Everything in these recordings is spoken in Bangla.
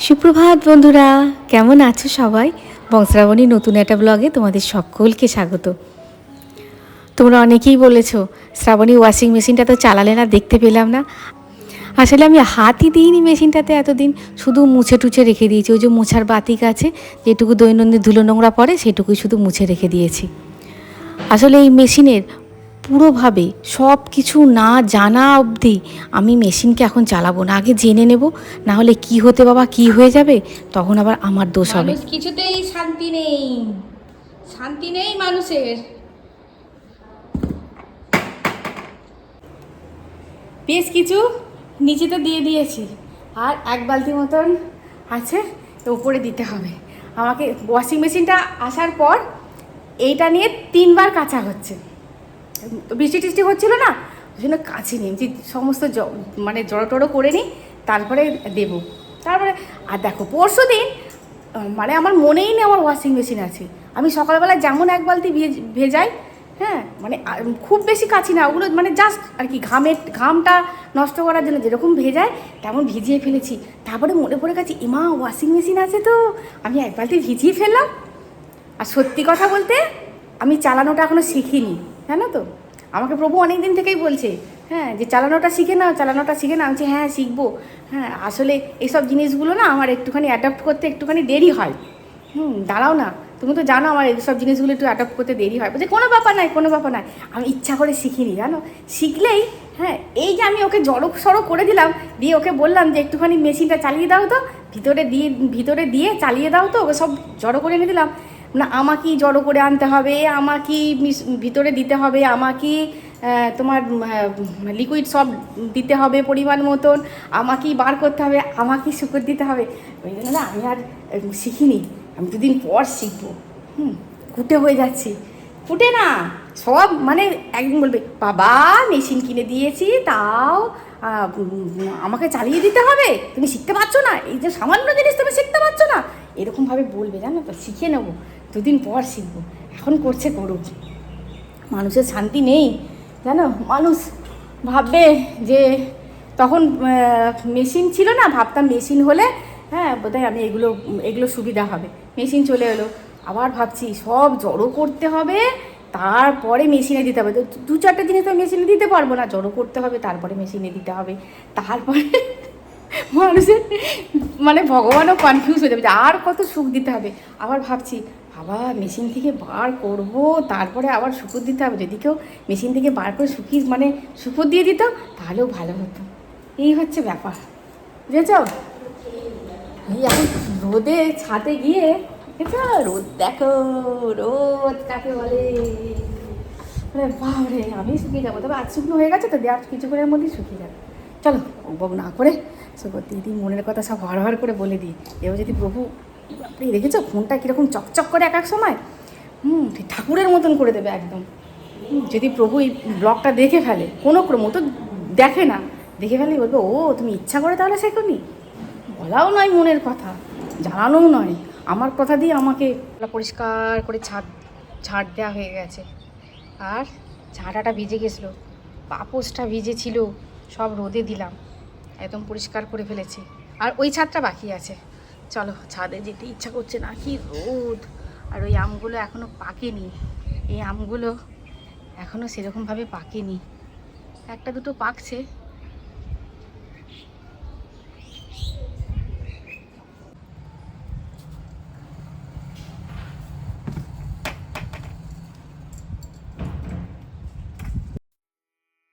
সুপ্রভাত বন্ধুরা, কেমন আছো সবাই? বংশ্রাবণী নতুন একটা ব্লগে তোমাদের সকলকে স্বাগত। তোমরা অনেকেই বলেছো শ্রাবণী ওয়াশিং মেশিনটা তো চালালে না, দেখতে পেলাম না। আসলে আমি হাতই দিইনি মেশিনটাতে এতদিন, শুধু মুছে টুছে রেখে দিয়েছি। ওই যে মোছার বাতিক আছে, যেটুকু দৈনন্দিন ধুলো নোংরা পড়ে সেটুকুই শুধু মুছে রেখে দিয়েছি। আসলে এই মেশিনের পুরোভাবে সব কিছু না জানা অবধি আমি মেশিনকে এখন চালাবো না। আগে জেনে নেব, না হলে কি হতে বাবা কি হয়ে যাবে, তখন আবার আমার দোষ হবে। মানুষ কিছুতেই শান্তি নেই, শান্তি নেই মানুষের। বেশ কিছু নিচেতে দিয়ে দিয়েছি, আর এক বালতি মতন আছে, উপরে দিতে হবে আমাকে। ওয়াশিং মেশিনটা আসার পর এইটা নিয়ে 3বার কাচা হচ্ছে। বৃষ্টি টিষ্টি হচ্ছিল না, ওই জন্য কাছি নিই যে সমস্ত মানে জড়ো টড়ো করে নিই, তারপরে দেবো। তারপরে আর দেখো পরশু দিন মানে আমার মনেই নেই আমার ওয়াশিং মেশিন আছে। আমি সকালবেলা যেমন এক বালতি ভেজাই, হ্যাঁ মানে খুব বেশি কাছি না, ওগুলো মানে জাস্ট আর কি ঘামটা নষ্ট করার জন্য যেরকম ভেজায় তেমন ভিজিয়ে ফেলেছি। তারপরে মনে পড়ে গেছে এমা ওয়াশিং মেশিন আছে, তো আমি এক বালতি ভিজিয়ে ফেললাম। আর সত্যি কথা বলতে আমি চালানোটা এখনও শিখিনি, জানো তো। আমাকে প্রভু অনেক দিন থেকেই বলছে, হ্যাঁ যে চালানোটা শিখে নাও, চালানোটা শিখে নাও। আমি বলছি হ্যাঁ শিখবো। হ্যাঁ আসলে এইসব জিনিসগুলো না আমার একটুখানি অ্যাডাপ্ট করতে একটুখানি দেরি হয়। দাঁড়াও না, তুমি তো জানো আমার এইসব জিনিসগুলো একটু অ্যাডাপ্ট করতে দেরি হয়। বলছে কোনো ব্যাপার নাই, কোনো ব্যাপার নাই। আমি ইচ্ছা করে শিখিনি, জানো। শিখলেই হ্যাঁ, এই যে আমি ওকে জড়ো সড়ো করে দিলাম, দিয়ে ওকে বললাম যে একটুখানি মেশিনটা চালিয়ে দাও তো, ভিতরে দিয়ে চালিয়ে দাও তো, ওকে সব জড়ো করে এনে দিলাম। না আমাকেই জড়ো করে আনতে হবে, আমাকেই ভিতরে দিতে হবে, আমাকেই তোমার লিকুইড সব দিতে হবে পরিমাণ মতন, আমাকেই বার করতে হবে, আমাকেই শুকর দিতে হবে। ওই জন্য না আমি আর শিখিনি। আমি দুদিন পর শিখবো। কুটে হয়ে যাচ্ছি, কুটে না সব মানে একদিন বলবে বাবা মেশিন কিনে দিয়েছি, তাও আমাকে চালিয়ে দিতে হবে, তুমি শিখতে পারছো না, এই যে সামান্য জিনিস তুমি শিখতে পারছো না, এরকমভাবে বলবে, জানো তো। শিখে নেবো, দুদিন পর শিখবো। এখন করছে করুক, মানুষের শান্তি নেই, জানো। মানুষ ভাববে যে তখন মেশিন ছিল না, ভাবতাম মেশিন হলে হ্যাঁ বোধহয় আমি এগুলো সুবিধা হবে। মেশিন চলে এলো, আবার ভাবছি সব জড়ো করতে হবে, তারপরে মেশিনে দিতে হবে। তো 2-4টে জিনিস তো মেশিনে দিতে পারবো না, জড়ো করতে হবে তারপরে মেশিনে দিতে হবে। তারপরে মানুষের মানে ভগবানও কনফিউজ হয়ে যাবে যে আর কত সুখ দিতে হবে। আবার ভাবছি বাবা মেশিন থেকে বার করব, তারপরে আবার শুকুর দিতে হবে। যদি কেউ মেশিন থেকে বার করে শুকুর দিয়ে দিত তাহলেও ভালো হতো। এই হচ্ছে ব্যাপার, বুঝেছ। এই এখন রোদে ছাদে গিয়ে দেখো, রোদ দেখো, রোদ কাকে বলে। বাবরে আমি শুকিয়ে যাবো, তবে আজ শুকনো হয়ে গেছে তো, দেওয়ার কিছুক্ষণের মধ্যেই শুকিয়ে যাবে। চলো বক না করে দিদি মনের কথা সব হড় করে বলে দিই। এবার যদি প্রভু, আপনি দেখেছো ফোনটা কীরকম চকচক করে এক এক সময়, ঠাকুরের মতন করে দেবে একদম। যদি প্রভু এই ব্লগটা দেখে ফেলে, কোনো ক্রম তো দেখে না, দেখে ফেলে বলবে ও তুমি ইচ্ছা করে তাহলে শেখোনি। বলাও নয় মনের কথা, জানানোও নয়, আমার কথা দিয়ে আমাকে পরিষ্কার করে ঝাড় দেওয়া হয়ে গেছে। আর ঝাঁটাটা ভিজে গেছিলো, পাপোশটা ভিজে ছিল, সব রোদে দিলাম, একদম পরিষ্কার করে ফেলেছি। আর ওই ছাদটা বাকি আছে। চলো, ছাদে যেতে ইচ্ছা করছে না, কি রোদ। আর ওই আমগুলো এখনও পাকেনি, এই আমগুলো এখনও সেরকমভাবে পাকেনি, একটা দুটো পাকছে।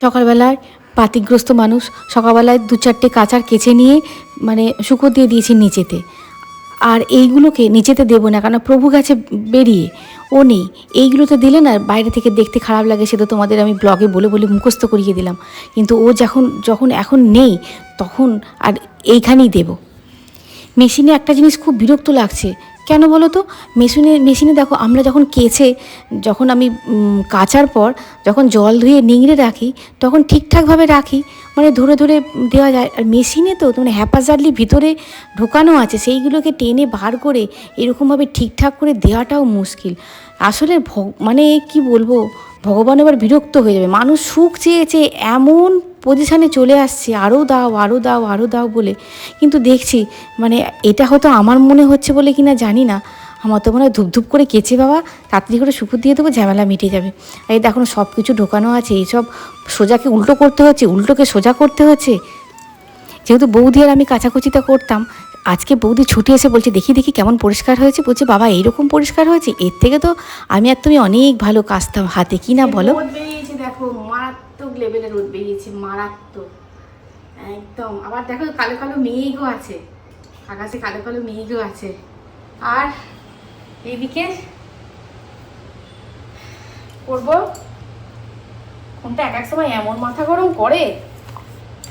সকালবেলায় বাতিগ্রস্ত মানুষ, সকালবেলায় 2-4টে কাচার কেচে নিয়ে মানে শুকো দিয়ে দিয়েছি নিচেতে। আর এইগুলোকে নিচেতে দেবো না, কারণ প্রভু গেছে বেরিয়ে, ও নেই। এইগুলোতে দিলে না বাইরে থেকে দেখতে খারাপ লাগে, সে তো তোমাদের আমি ব্লগে বলে বলে মুখস্থ করিয়ে দিলাম। কিন্তু ও যখন এখন নেই, তখন আর এইখানেই দেবো। মেশিনে একটা জিনিস খুব বিরক্ত লাগছে, কেন বলো তো। মেশিনে দেখো, আমরা যখন আমি কাচার পর যখন জল ধুয়ে নিংড়ে রাখি, তখন ঠিকঠাকভাবে রাখি, মানে ধরে ধরে দেওয়া যায়। আর মেশিনে তো মানে হ্যাপাজার্লি ভিতরে ঢোকানো আছে, সেইগুলোকে টেনে বার করে এরকমভাবে ঠিকঠাক করে দেওয়াটাও মুশকিল। আসলে মানে কি বলবো, ভগবান এবার বিরক্ত হয়ে যাবে। মানুষ সুখ চেয়েছে, এমন পজিশানে চলে আসছে আরও দাও আরও দাও আরও দাও বলে। কিন্তু দেখছি মানে এটা হয়তো আমার মনে হচ্ছে বলে কি না জানি না, আমার তো মনে হয় ধূপ করে কেচে বাবা তাড়াতাড়ি করে শুকুর দিয়ে দেবো, ঝামেলা মিটে যাবে। আর এই দেখুন সব কিছু ঢোকানো আছে, এইসব সোজাকে উল্টো করতে হচ্ছে, উল্টোকে সোজা করতে হচ্ছে। যেহেতু বৌদি আর আমি কাচাকুচিটা করতাম, আজকে বৌদি ছুটি এসে বলছে দেখি দেখি কেমন পরিষ্কার হয়েছে। বলছে বাবা এইরকম পরিষ্কার হয়েছে, এর থেকে তো আমি আর তুমি অনেক ভালো কাচতাম হাতে, কি না বলো? রোদ বেরিয়েছে দেখো, মারাত্মক লেভেলের রোদ বেরিয়েছে, মারাত্মক একদম। আবার দেখো কালো কালো মেঘও আছে, আকাশে কালো কালো মেঘও আছে। আর এইদিকে করবো কোনটা এক এক সময় এমন মাথা গরম করে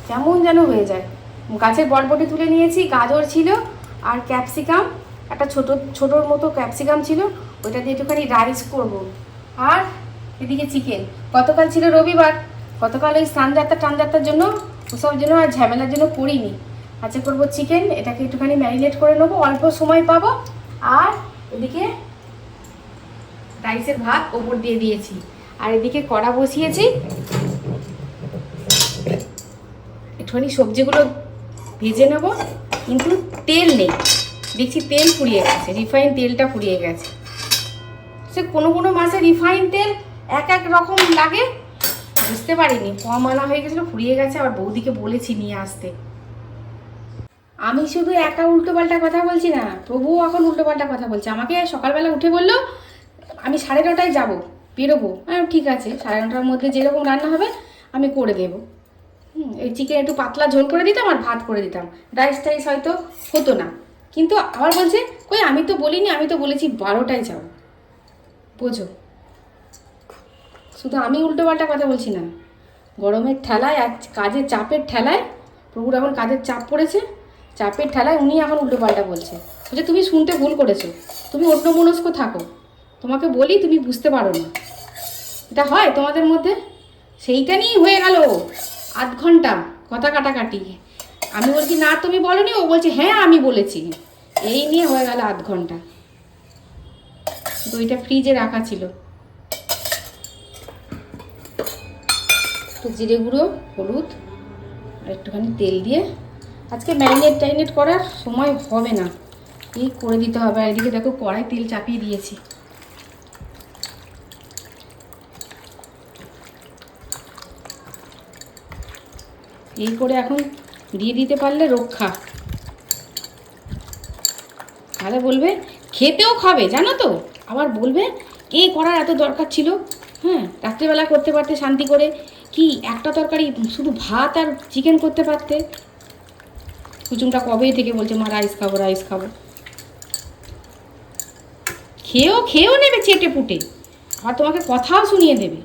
কেমন যেন হয়ে যায়। গাছের বরবটি তুলে নিয়েছি, গাজর ছিল আর ক্যাপসিকাম, একটা ছোটোর মতো ক্যাপসিকাম ছিল, ওইটা দিয়ে একটুখানি রাইস করব। আর এদিকে চিকেন, গতকাল ছিল রবিবার, গতকাল ওই টানযাত্রার জন্য ওসব জন্য আর ঝামেলার জন্য করিনি। আচ্ছা করবো চিকেন, এটাকে একটুখানি ম্যারিনেট করে নেবো, অল্প সময় পাবো। আর এদিকে রাইসের ভাত ওপর দিয়ে দিয়েছি, আর এদিকে কড়া বসিয়েছি, একটুখানি সবজিগুলো ভেজে নেবো। কিন্তু তেল নেই, দেখছি তেল ফুরিয়ে গেছে, রিফাইন তেলটা ফুরিয়ে গেছে। সে কোনো কোনো মাসে রিফাইন তেল এক এক রকম লাগে, বুঝতে পারিনি, কম আনা হয়ে গেছিলো, ফুরিয়ে গেছে। আবার বৌদিকে বলেছি নিয়ে আসতে। আমি শুধু একা উল্টোপাল্টা কথা বলছি না, প্রভুও এখন উল্টোপাল্টা কথা বলছে। আমাকে সকালবেলা উঠে বললো আমি 9:30টায় যাবো, বেরোবো। হ্যাঁ ঠিক আছে, 9:30টার মধ্যে যেরকম রান্না হবে আমি করে দেবো। এই চিকেন একটু পাতলা ঝোল করে দিতাম আর ভাত করে দিতাম, রাইস টাইস হয়তো হতো না। কিন্তু আবার বলছে কই আমি তো বলিনি, আমি তো বলেছি 12টায় যাও। বোঝো, শুধু আমি উল্টোপাল্টা কথা বলছি না, গরমের ঠেলায় আর কাজের চাপের ঠেলায়, প্রভুর এখন কাজের চাপ পড়েছে, চাপের ঠেলায় উনি এখন উল্টোপাল্টা বলছে। বলছে তুমি শুনতে ভুল করেছো, তুমি অন্যমনস্ক থাকো, তোমাকে বলি তুমি বুঝতে পারো না। এটা হয় তোমাদের মধ্যে? সেইটা নিয়েই হয়ে গেল আধ ঘন্টা কথা কাটাকাটি। আমি বলছি না তুমি বলোনি, ও বলছে হ্যাঁ আমি বলেছি, এই নিয়ে হয়ে গেল আধ ঘন্টা। দইটা ফ্রিজে রাখা ছিল, একটু জিরে গুঁড়ো, হলুদ আর একটুখানি তেল দিয়ে, আজকে ম্যারিনেট করার সময় হবে না, এই করে দিতে হবে। আর এদিকে দেখো কড়াই তেল চাপিয়ে দিয়েছি। এই করে এখন দিয়ে দিতে পারলে রক্ষা, তাহলে বলবে খেতেও খাবে জানো তো, আবার বলবে কে করার এত দরকার ছিল। হ্যাঁ রাত্রিবেলা করতে পারতে শান্তি করে, কি একটা তরকারি শুধু ভাত আর চিকেন করতে পারতে। কুচুমটা কবেই থেকে বলছে মা রাইস খাবো রাইস খাবো, খেয়েও নেবে চেটে পুটে, আর তোমাকে কথাও শুনিয়ে দেবে।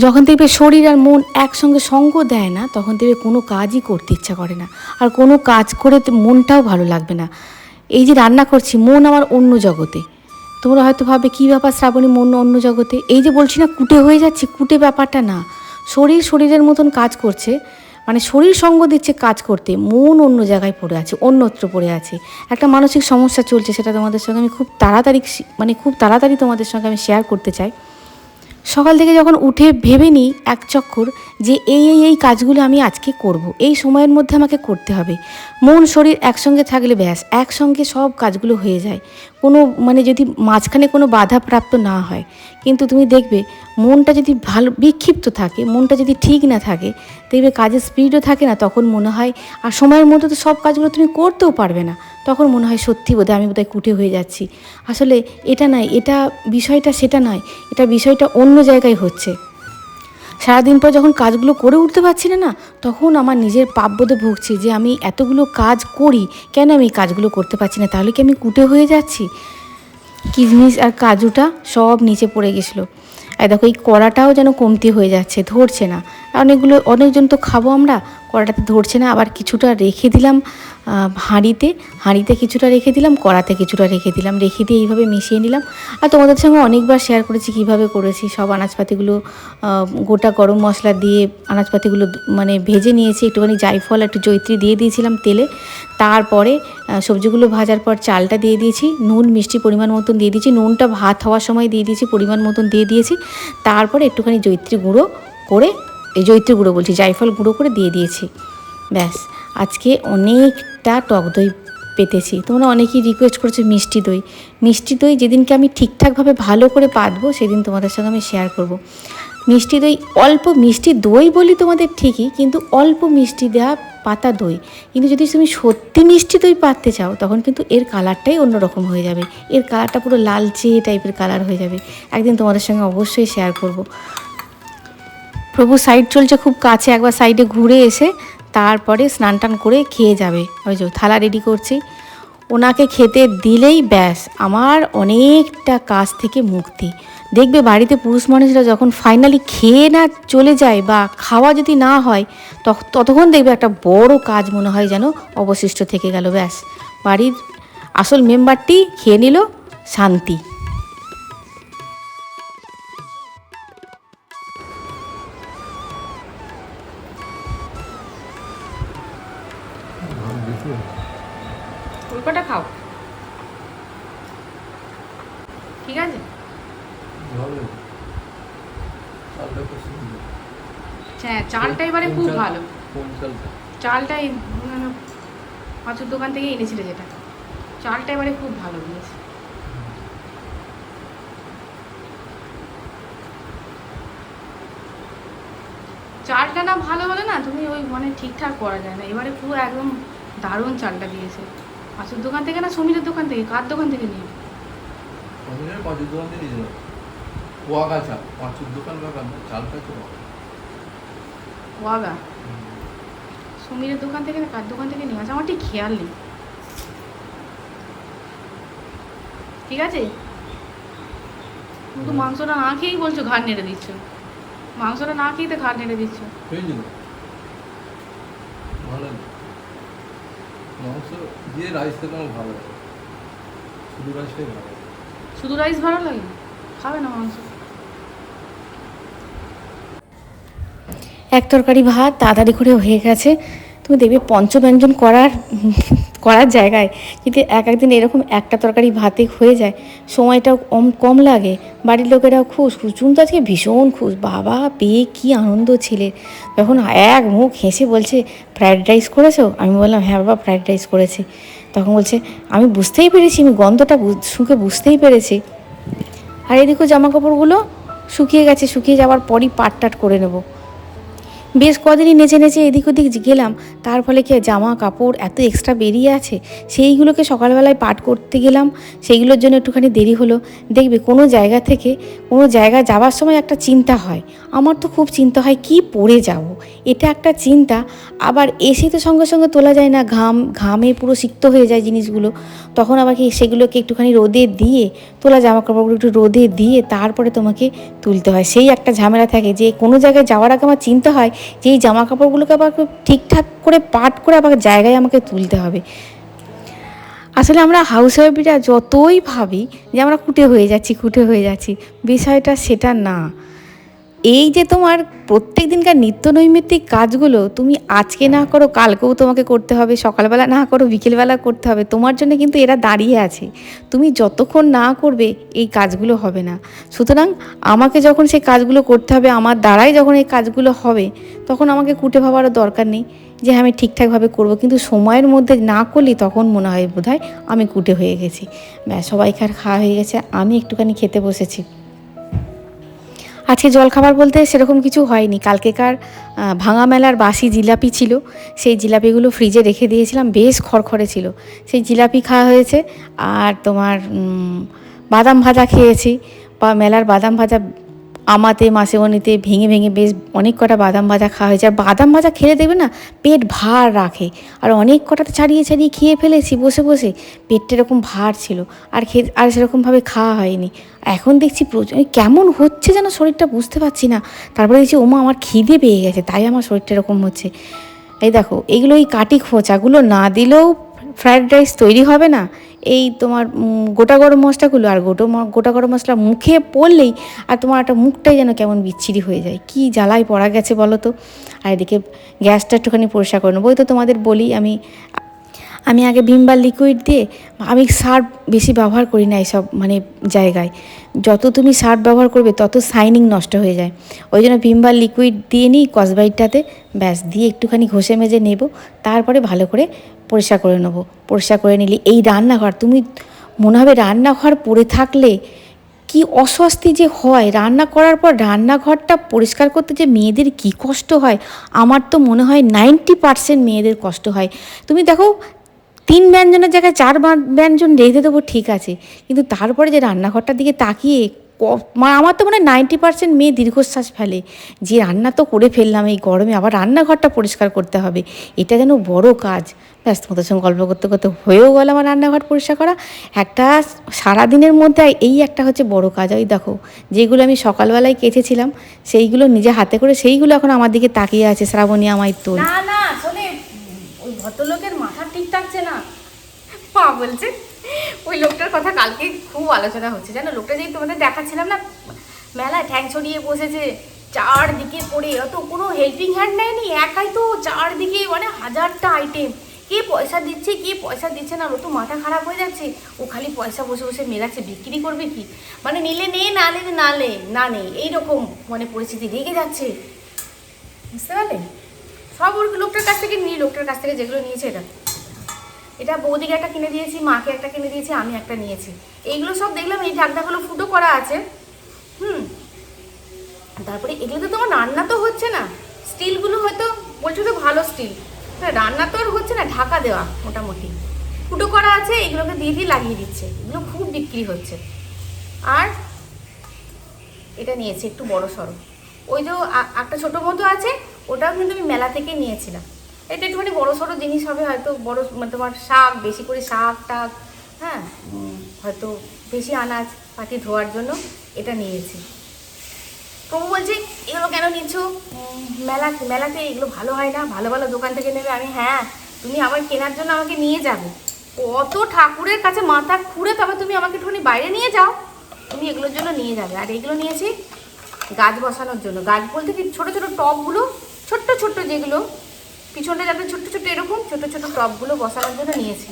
যখন দেখবে শরীর আর মন একসঙ্গে সঙ্গ দেয় না, তখন দেখবে কোনো কাজই করতে ইচ্ছা করে না, আর কোনো কাজ করে মনটাও ভালো লাগবে না। এই যে রান্না করছি, মন আমার অন্য জগতে। তোমরা হয়তো ভাবে কী ব্যাপার শ্রাবণী, মন অন্য জগতে? এই যে বলছি না কুটে হয়ে যাচ্ছে, কুটে ব্যাপারটা না, শরীরের মতন কাজ করছে, মানে শরীর সঙ্গ দিচ্ছে কাজ করতে, মন অন্য জায়গায় পড়ে আছে, অন্যত্র পড়ে আছে। একটা মানসিক সমস্যা চলছে, সেটা তোমাদের সঙ্গে আমি খুব তাড়াতাড়ি তোমাদের সঙ্গে আমি শেয়ার করতে চাই। সকাল থেকে যখন উঠে ভেবে নিই এক চক্কর যে এই কাজগুলো আমি আজকে করব, এই সময়ের মধ্যে আমাকে করতে হবে, মন শরীর একসঙ্গে থাকলে ব্যাস একসঙ্গে সব কাজগুলো হয়ে যায়, কোনো মানে যদি মাঝখানে কোনো বাধাপ্রাপ্ত না হয়। কিন্তু তুমি দেখবে মনটা যদি ভালো বিক্ষিপ্ত থাকে, মনটা যদি ঠিক না থাকে, দেখবে কাজের স্পিডও থাকে না, তখন মনে হয় আর সময়ের মধ্যে তো সব কাজগুলো তুমি করতেও পারবে না, তখন মনে হয় সত্যি বোধহয় আমি বোধহয় কুটে হয়ে যাচ্ছি। আসলে এটা নয়, এটা বিষয়টা সেটা নয়, এটা বিষয়টা অন্য জায়গায় হচ্ছে। সারাদিন পর যখন কাজগুলো করে উঠতে পারছি না, তখন আমার নিজের পাপবোধে ভুগছি যে আমি এতগুলো কাজ করি, কেন আমি এই কাজগুলো করতে পারছি না, তাহলে কি আমি কুটে হয়ে যাচ্ছি? কিশমিশ আর কাজুটা সব নিচে পড়ে গেছিলো। আর দেখো এই কড়াটাও যেন কমতি হয়ে যাচ্ছে, ধরছে না। অনেকজন তো খাবো আমরা, কড়াটাতে ধরছে না। আবার কিছুটা রেখে দিলাম হাঁড়িতে কিছুটা রেখে দিলাম, কড়াতে কিছুটা রেখে দিলাম, রেখে দিয়ে এইভাবে মিশিয়ে নিলাম। আর তোমাদের সঙ্গে অনেকবার শেয়ার করেছি কীভাবে করেছি। সব আনাজপাতিগুলো গোটা গরম মশলা দিয়ে আনাজপাতিগুলো মানে ভেজে নিয়েছি, একটুখানি জায়ফল একটু জয়িত্রী দিয়ে দিয়েছিলাম তেলে। তারপরে সবজিগুলো ভাজার পর চালটা দিয়ে দিয়েছি, নুন মিষ্টি পরিমাণ মতন দিয়ে দিয়েছি, নুনটা ভাত হওয়ার সময় দিয়ে দিয়েছি, পরিমাণ মতন দিয়ে দিয়েছি। তারপরে একটুখানি জয়িত্রী গুঁড়ো করে, এই জয়িত্রী গুঁড়ো বলছি, জায়ফল গুঁড়ো করে দিয়ে দিয়েছি। ব্যাস, আজকে অনেকটা টক দই পেতেছি। তোমরা অনেকেই রিকোয়েস্ট করেছো মিষ্টি দই। মিষ্টি দই যেদিনকে আমি ঠিকঠাকভাবে ভালো করে পাতবো সেদিন তোমাদের সঙ্গে আমি শেয়ার করব। মিষ্টি দই অল্প মিষ্টি দই বলি তোমাদের ঠিকই, কিন্তু অল্প মিষ্টি দেওয়া পাতা দই। কিন্তু যদি তুমি সত্যি মিষ্টি দই পাততে চাও তখন কিন্তু এর কালারটাই অন্যরকম হয়ে যাবে, এর কালারটা পুরো লালচে টাইপের কালার হয়ে যাবে। একদিন তোমাদের সঙ্গে অবশ্যই শেয়ার করব। প্রভু সাইড চলছে খুব কাছে, একবার সাইডে ঘুরে এসে তারপরে স্নান টান করে খেয়ে যাবে। ওই যে থালা রেডি করছি, ওনাকে খেতে দিলেই ব্যাস আমার অনেকটা কাজ থেকে মুক্তি। দেখবে বাড়িতে পুরুষ মানুষরা যখন ফাইনালি খেয়ে না চলে যায় বা খাওয়া যদি না হয় ততক্ষণ দেখবে একটা বড় কাজ মনে হয় যেন অবশিষ্ট থেকে গেল। ব্যাস, বাড়ির আসল মেম্বারটি খেয়ে নিল, শান্তি। ফুলকোটা খাও, ঠিক আছে? হ্যাঁ, চালটা এবারে খুব ভালো। চালটা মাছের দোকান থেকে এনেছিলে যেটা, চালটা এবারে খুব ভালো দিয়েছে। চালটা না ভালো হলে না তুমি ওই মানে ঠিকঠাক করা যায় না। এবারে পুরো একদম দারুণ চালটা দিয়েছে। মাছের দোকান থেকে না সমীরের দোকান থেকে, কার দোকান থেকে নিয়ে? সমীরের পাঁচুর দোকান থেকে নিয়েছিল। ওয়াগা চা, পাঁচুর দোকান বা চালটা তো ওয়াগা। সমীরের দোকান থেকে না কার দোকান থেকে নিয়ে আসে আমার ঠিক খেয়াল নেই। ঠিক আছে, কিন্তু মাংসটা না খেয়েই বলছো ঘাড় নেড়ে দিচ্ছ। মাংসটা না খেয়ে তো ঘাড় নেড়ে দিচ্ছ। হয়েছিল ভালো, মাংস দিয়ে রাইস খেতে আমার ভালো লাগে, শুধু রাইসটাই ভালো লাগে। শুধু রাইস ভালো লাগে, খাবে না মাংস? এক তরকারি ভাত তাড়াতাড়ি করে হয়ে গেছে। তুমি দেখবে পঞ্চব্যঞ্জন করার জায়গায় যদি একদিন এরকম একটা তরকারি ভাতে হয়ে যায়, সময়টাও কম লাগে, বাড়ির লোকেরাও খুশ। চুন তো আজকে ভীষণ খুশ, বাবা পেয়ে কী আনন্দ ছেলে। যখন এক মুখ হেসে বলছে ফ্রায়েড রাইস করেছো, আমি বললাম হ্যাঁ বাবা ফ্রায়েড রাইস করেছি। তখন বলছে আমি বুঝতেই পেরেছি, আমি গন্ধটা শুঁকে বুঝতেই পেরেছি। আর এদিকে জামা কাপড়গুলো শুকিয়ে গেছে, শুকিয়ে যাওয়ার পরই পাট টাট করে নেবো। বেশ কদিনই নেচে নেচে এদিক ওদিক গেলাম, তার ফলে কি জামা কাপড় এত এক্সট্রা বেরিয়ে আছে, সেইগুলোকে সকালবেলায় পাট করতে গেলাম, সেইগুলোর জন্য একটুখানি দেরি হলো। দেখবে কোনো জায়গা থেকে কোনো জায়গায় যাওয়ার সময় একটা চিন্তা হয়, আমার তো খুব চিন্তা হয় কি পরে যাব, এটা একটা চিন্তা। আবার এসে তো সঙ্গে সঙ্গে তোলা যায় না, ঘামে পুরো সিক্ত হয়ে যায় জিনিসগুলো। তখন আবার কি সেগুলোকে একটুখানি রোদে দিয়ে, তোলা জামা কাপড়গুলো একটু রোদে দিয়ে তারপরে তোমাকে তুলতে হয়। সেই একটা ঝামেলা থাকে যে কোনো জায়গায় যাওয়ার আগে আমার চিন্তা হয় যে এই জামা কাপড়গুলোকে আবার ঠিকঠাক করে পাট করে আবার জায়গায় আমাকে তুলতে হবে। আসলে আমরা হাউস ওয়াইফরা যতই ভাবি যে আমরা কুটে হয়ে যাচ্ছি, বিষয়টা সেটা না। এই যে তোমার প্রত্যেক দিনকার নিত্য নৈমিত্তিক কাজগুলো তুমি আজকে না করো কালকেও তোমাকে করতে হবে, সকালবেলা না করো বিকেলবেলা করতে হবে, তোমার জন্য কিন্তু এরা দাঁড়িয়ে আছে। তুমি যতক্ষণ না করবে এই কাজগুলো হবে না। সুতরাং আমাকে যখন সেই কাজগুলো করতে হবে, আমার দ্বারাই যখন এই কাজগুলো হবে, তখন আমাকে কুটে ভাবারও দরকার নেই যে আমি ঠিকঠাকভাবে করব। কিন্তু সময়ের মধ্যে না করলে তখন মনে হয় বোধহয় আমি কুটে হয়ে গেছি। ব্যাস, সবাইকার খাওয়া হয়ে গেছে, আমি একটুখানি খেতে বসেছি। আজকে জলখাবার বলতে সেরকম কিছু হয়নি। কালকেকার ভাঙা মেলার বাসি জিলাপি ছিল, সেই জিলাপিগুলো ফ্রিজে রেখে দিয়েছিলাম, বেশ খড়খড়ে ছিল, সেই জিলাপি খাওয়া হয়েছে। আর তোমার বাদাম ভাজা খেয়েছি, বা মেলার বাদাম ভাজা আমাতে মাসেমণিতে ভেঙে ভেঙে বেশ অনেক কটা বাদাম ভাজা খাওয়া হয়েছে। আর বাদাম ভাজা খেলে দেখবে না পেট ভার রাখে, আর অনেক কটাতে ছাড়িয়ে ছাড়িয়ে খেয়ে ফেলেছি বসে বসে, পেটটা এরকম ভার ছিল, আর সেরকমভাবে খাওয়া হয়নি। এখন দেখছি প্রচুর কেমন হচ্ছে যেন শরীরটা বুঝতে পারছি না। তারপরে দেখছি ওমা আমার খিদে পেয়ে গেছে, তাই আমার শরীরটা এরকম হচ্ছে। এই দেখো এগুলো, এই কাঠি খোঁচাগুলো না দিলেও ফ্রায়েড রাইস তৈরি হবে না। এই তোমার গোটা গরম মশলাগুলো আর গোটা গরম মশলা মুখে পড়লেই আর তোমার একটা মুখটাই যেন কেমন বিচ্ছিরি হয়ে যায়, কি জ্বালায় পড়া গেছে বলো তো। আর এদিকে গ্যাসটা একটুখানি পরিষ্কার করে নেবো। ওই তো তোমাদের বলি আমি আগে ভিমবার লিকুইড দিয়ে, আমি সার্ফ বেশি ব্যবহার করি না এইসব মানে জায়গায়। যত তুমি সার্ফ ব্যবহার করবে তত শাইনিং নষ্ট হয়ে যায়। ওই জন্য ভিমবার লিকুইড দিয়ে নিই স্কচব্রাইটটাতে, ব্যাস দিয়ে একটুখানি ঘষে মেজে নেব, তারপরে ভালো করে পরিষ্কার করে নেবো। পরিষ্কার করে নিলে এই রান্নাঘর, তুমি মনে হবে রান্নাঘর পড়ে থাকলে কি অস্বস্তি যে হয়। রান্না করার পর রান্নাঘরটা পরিষ্কার করতে যে মেয়েদের কি কষ্ট হয়, আমার তো মনে হয় 90% মেয়েদের কষ্ট হয়। তুমি দেখো 3 ব্যঞ্জনের জায়গায় 4 ব্যঞ্জন রেঁধে দেবো ঠিক আছে, কিন্তু তারপরে যে রান্নাঘরটার দিকে তাকিয়ে আমার তো মনে হয় 90% মেয়ে দীর্ঘশ্বাস ফেলে যে রান্না তো করে ফেললাম এই গরমে, আবার রান্নাঘরটা পরিষ্কার করতে হবে, এটা যেন বড় কাজ। ব্যাস তোমাদের সঙ্গে গল্প করতে করতে হয়েও গেল আমার রান্নাঘর পরিষ্কার করা। একটা সারাদিনের মধ্যে এই একটা হচ্ছে বড় কাজ। ওই দেখো যেগুলো আমি সকালবেলায় কেচেছিলাম সেইগুলো নিজে হাতে করে, সেইগুলো এখন আমার দিকে তাকিয়ে আছে, শ্রাবণী আমায় তোল। না না, আসলে ওই ভদ্রলোকের মাথা ঠিক থাকছে না, পা বলছে। ওই লোকটার কথা কালকে খুব আলোচনা হচ্ছে, জানো, লোকটা যেই তোমাদের দেখাচ্ছিলাম না, মেলায় ঠ্যাং ছড়িয়ে বসেছে, চারদিকে পড়ে, অত কোনো হেল্পিং হ্যান্ড নেয়নি, একাই তো চারদিকে মানে হাজারটা আইটেম, কে পয়সা দিচ্ছে কে পয়সা দিচ্ছে না, ও তো মাথা খারাপ হয়ে যাচ্ছে। ও খালি পয়সা বসে বসে মেলাচ্ছে, বিক্রি করবে কি, মানে নিলে নে না নিলে না নেই এইরকম মানে পরিস্থিতি রেগে যাচ্ছে, বুঝতে পারলে। সব ওর লোকটার কাছ থেকে নিয়ে, লোকটার কাছ থেকে যেগুলো নিয়েছে, এটা বৌদিকে একটা কিনে দিয়েছি, মাকে একটা কিনে দিয়েছি, আমি একটা নিয়েছি। এইগুলো সব দেখলাম, এই ঢাকনাগুলো ফুটো করা আছে। তারপরে এগুলো তো তোমার রান্না তো হচ্ছে না, স্টিলগুলো হয়তো বলছো তো ভালো স্টিল, রান্না তো আর হচ্ছে না, ঢাকা দেওয়া মোটামুটি ফুটো করা আছে, এগুলোকে দিয়ে দিয়ে লাগিয়ে দিচ্ছে, এগুলো খুব বিক্রি হচ্ছে। আর এটা নিয়েছি একটু বড় সড়ো, ওই যে একটা ছোটো মতো আছে, ওটাও কিন্তু আমি মেলা থেকে নিয়েছিলাম। এটা একটুখানি বড়ো সড়ো জিনিস হবে হয়তো, বড়ো মানে তোমার শাক, বেশি করে শাক টাক, হ্যাঁ, হয়তো বেশি আনাজ পাতি ধোয়ার জন্য এটা নিয়েছি। প্রভু বলছে এগুলো কেন নিচ্ছ, মেলাতে এগুলো ভালো হয় না, ভালো ভালো দোকান থেকে নেবে। আমি হ্যাঁ, তুমি আমার কেনার জন্য আমাকে নিয়ে যাবে, কত ঠাকুরের কাছে মাথা খুঁড়ে তবে তুমি আমাকে একটুখানি বাইরে নিয়ে যাও, তুমি এগুলোর জন্য নিয়ে যাবে। আর এগুলো নিয়েছি গাছ বসানোর জন্য, গাছ বলতে কি ছোটো ছোটো টবগুলো, ছোট্ট ছোট্ট যেগুলো পিছনটা যাতে ছোট্ট ছোট্ট এরকম ছোটো ছোটো টবগুলো বসানোর জন্য নিয়েছি।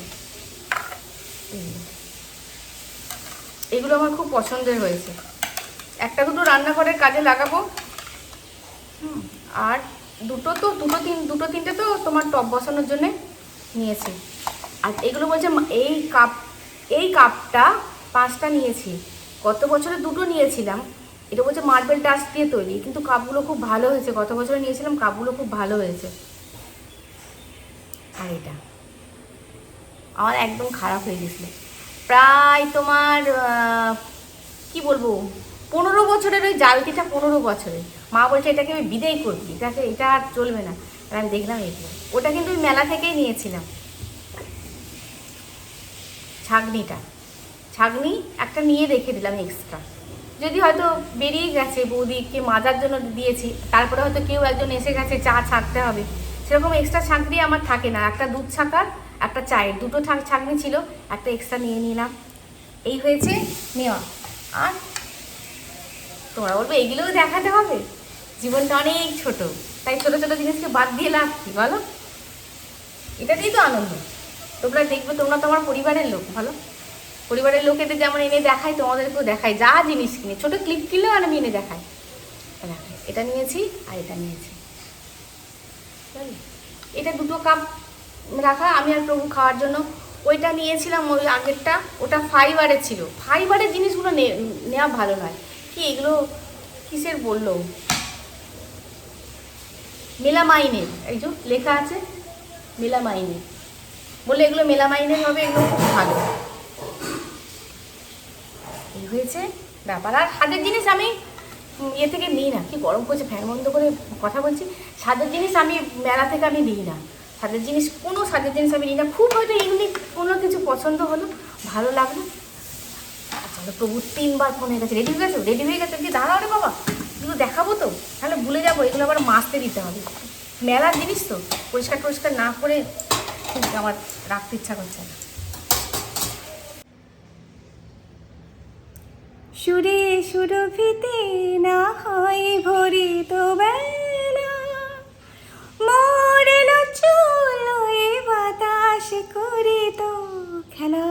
এগুলো আমার খুব পছন্দের হয়েছে, একটা দুটো রান্নাঘরের কাজে লাগাবো। আর দুটো তিনটে তো তোমার টব বসানোর জন্য নিয়েছি। আর এগুলো বলছে এই কাপটা 5টা নিয়েছি, গত বছরে 2টো নিয়েছিলাম। এটা বলছে মার্বেল ডাস্ট দিয়ে তৈরি, কিন্তু কাপগুলো খুব ভালো হয়েছে, গত বছরে নিয়েছিলাম, কাপগুলো খুব ভালো হয়েছে। আর এটা আমার একদম খারাপ হয়ে গেছিলো, প্রায় তোমার কি বলবো 15 বছরের ওই জালতিটা, 15 বছরের। মা বলছে এটাকে আমি বিদায় করবি, এটা আর চলবে না। আর আমি দেখলাম এগুলো, ওটা কিন্তু ওই মেলা থেকেই নিয়েছিলাম। ছাগনি একটা নিয়ে রেখে দিলাম এক্সট্রা, যদি হয়তো বেরিয়ে গেছে, বৌদিকে মাজার জন্য দিয়েছি, তারপরে হয়তো কেউ একজন এসে গেছে, চা ছাঁকতে হবে, সেরকম এক্সট্রা ছাঁকনি আমার থাকে না। একটা দুধ ছাঁকার, একটা চায়ের, দুটো ছাঁকনি ছিল, একটা এক্সট্রা নিয়ে নিলাম। এই হয়েছে নেওয়া। আর তোমরা বলবে এগুলোও দেখাতে হবে, জীবনটা অনেক ছোট, তাই ছোটো ছোটো জিনিসকে বাদ দিয়ে লাভ কি বলো, এটাতেই তো আনন্দ। তোমরা দেখবে, তোমরা তো আমার পরিবারের লোক, ভালো পরিবারের লোকেদের যেমন এনে দেখাই, তোমাদেরকেও দেখাই, যা জিনিস কিনে ছোটো ক্লিপ কিনলেও আমি এনে দেখাই। এটা নিয়েছি আর এটা নিয়েছি, এটা 2টো কাপ রাখা আমি আর প্রভু খাওয়ার জন্য। ওইটা নিয়েছিলাম ওই আগেরটা, ওটা ফাইবারের ছিল। ফাইবারের জিনিসগুলো নেওয়া ভালো নয়। কি এগুলো কিসের বললো, মেলামাইনের, এই যে লেখা আছে মেলামাইনের, বলে এগুলো মেলামাইনের হবে, এগুলো খুব ভালো। এই হয়েছে ব্যাপার। আর হাতের জিনিস আমি ইয়ে থেকে নিই না, কি গরম করছে, ফ্যান বন্ধ করে কথা বলছি। সাজের জিনিস আমি মেলা থেকে আমি নিই না, সাজের জিনিস আমি নিই না। খুব হয়তো ইউনিক কোনো কিছু পছন্দ হলো, ভালো লাগলো, চলো প্রভু 3বার ফোন হয়ে গেছে, রেডি হয়ে গেছে, কি দাঁড়াও রে বাবা, এগুলো দেখাবো তো, তাহলে ভুলে যাবো, এগুলো আবার মাজতে দিতে হবে। মেলার জিনিস তো পরিষ্কার টরিষ্কার না করে খুব আমার রাখতে ইচ্ছা করছে না। সুরে সুরভিতে না হয় ভরে তো বেলা, মরেল চুল এ বাতাস করে তো খেলা,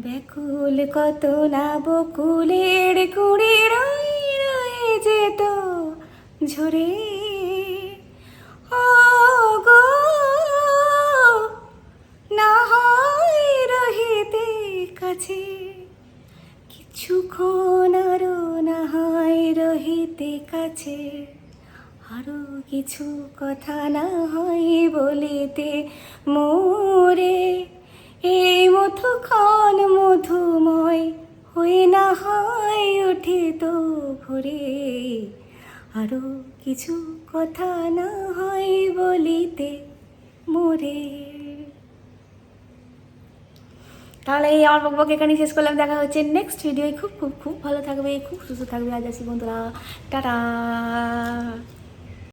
ব্যাকুল কত না বকুলের কুড়ি রয়ে রয়ে যেত ঝরে। ও গো না হয় রহিতে কাছে, কিছুক্ষণ আরো না হয় রহিতে কাছে, আরো কিছু কথা না হয় বলিতে মোরে, এই মধুক্ষণ মধুময় হয়ে না হয় উঠে তো ভরে, আরো কিছু কথা না হয় বলিতে মোরে। তাহলে এই আমার বকবক এখানে শেষ করলাম। দেখা হচ্ছে নেক্সট ভিডিওয়। খুব খুব খুব ভালো থাকবে, খুব সুস্থ থাকবে। আজ আসি বন্ধুরা, টাটা।